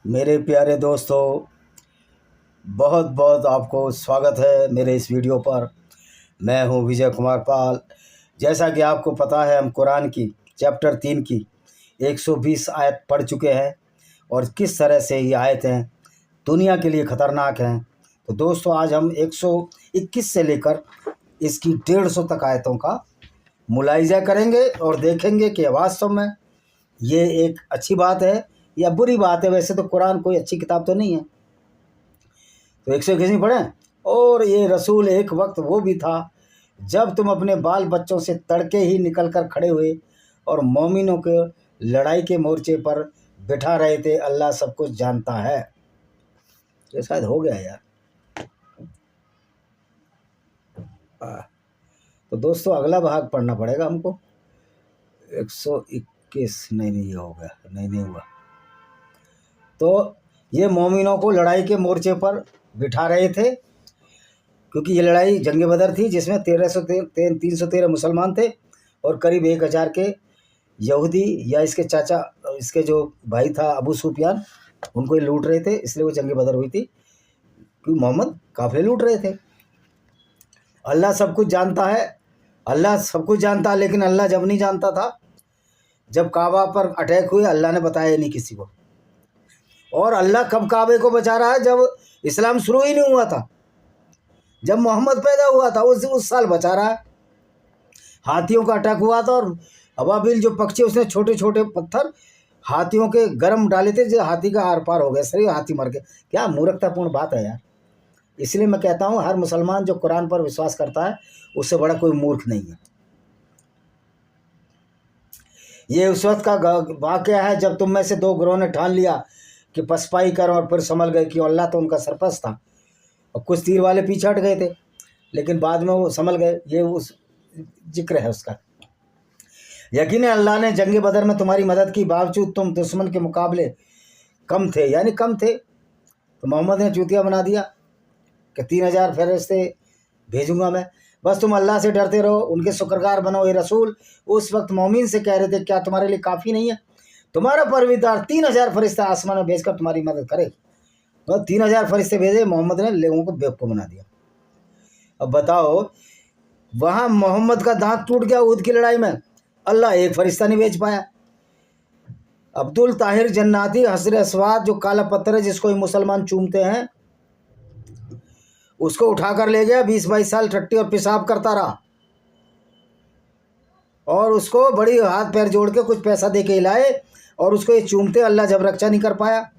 मेरे प्यारे दोस्तों, बहुत बहुत आपको स्वागत है मेरे इस वीडियो पर। मैं हूं विजय कुमार पाल। जैसा कि आपको पता है, हम कुरान की चैप्टर 3 की 120 आयत पढ़ चुके हैं और किस तरह से ये आयतें दुनिया के लिए ख़तरनाक हैं। तो दोस्तों, आज हम 121 से लेकर इसकी 150 तक आयतों का मुलाहिजा करेंगे और देखेंगे कि वास्तव में ये एक अच्छी बात है या बुरी बात है। वैसे तो कुरान कोई अच्छी किताब तो नहीं है। तो 121 नहीं पढ़ें। और ये रसूल एक वक्त वो भी था जब तुम अपने बाल बच्चों से तड़के ही निकल कर खड़े हुए और मोमिनों के लड़ाई के मोर्चे पर बिठा रहे थे। अल्लाह सब कुछ जानता है। ये शायद हो गया यार। तो दोस्तों, अगला भाग पढ़ना पड़ेगा हमको। 121 नहीं, ये हो गया। नहीं हुआ। तो ये मोमिनों को लड़ाई के मोर्चे पर बिठा रहे थे, क्योंकि ये लड़ाई जंग बदर थी जिसमें 313 मुसलमान थे और करीब 1000 के यहूदी या इसके चाचा, इसके जो भाई था अबू सुफियान, उनको ही लूट रहे थे। इसलिए वो जंग बदर हुई थी, क्योंकि मोहम्मद काफिले लूट रहे थे। अल्लाह सब कुछ जानता है। अल्लाह सब कुछ जानता है, लेकिन अल्लाह जब नहीं जानता था, जब काबा पर अटैक हुए, अल्लाह ने बताया नहीं किसी को। और अल्लाह कब काबे को बचा रहा है? जब इस्लाम शुरू ही नहीं हुआ था, जब मोहम्मद पैदा हुआ था उस साल बचा रहा है। हाथियों का अटैक हुआ था और अबाबिल जो पक्षी, उसने छोटे छोटे पत्थर हाथियों के गर्म डाले थे, जो हाथी का आर पार हो गया, सही हाथी मर गए। क्या मूर्खतापूर्ण बात है यार। इसलिए मैं कहता हूँ, हर मुसलमान जो कुरान पर विश्वास करता है, उससे बड़ा कोई मूर्ख नहीं है। ये उस वक्त का वाक़या है जब तुम में से 2 गिरोह ने ठान लिया कि पसपाई करो, और फिर समझ गए कि अल्लाह तो उनका सरपरस्त था। और कुछ तीर वाले पीछे हट गए थे, लेकिन बाद में वो समझ गए। ये उस जिक्र है उसका। यकीन है अल्लाह ने जंग बदर में तुम्हारी मदद की, बावजूद तुम दुश्मन के मुकाबले कम थे, यानी कम थे। तो मोहम्मद ने चूतिया बना दिया कि 3000 फरिश्ते भेजूंगा मैं। बस तुम अल्लाह से डरते रहो, उनके शुक्रगार बनो। ये रसूल उस वक्त मोमिन से कह रहे थे, क्या तुम्हारे लिए काफ़ी नहीं है? तुम्हारा परवरदिगार 3000 फरिश्ता आसमान में भेजकर तुम्हारी मदद करे। तो 3000 फरिश्ते भेजे, मोहम्मद ने लोगों को बेवकूफ़ बना दिया। अब बताओ, वहाँ मोहम्मद का दांत टूट गया उहद की लड़ाई में, अल्लाह एक फरिश्ता नहीं भेज पाया। अब्दुल ताहिर जन्नाती हसर अस्वाद, जो काला पत्थर है जिसको ये मुसलमान चूमते हैं, उसको उठाकर ले गया। 20-22 साल टट्टी और पेशाब करता रहा, और उसको बड़ी हाथ पैर जोड़ के कुछ पैसा दे के हिलाए, और उसको ये चूमते। अल्लाह जब रक्षा नहीं कर पाया।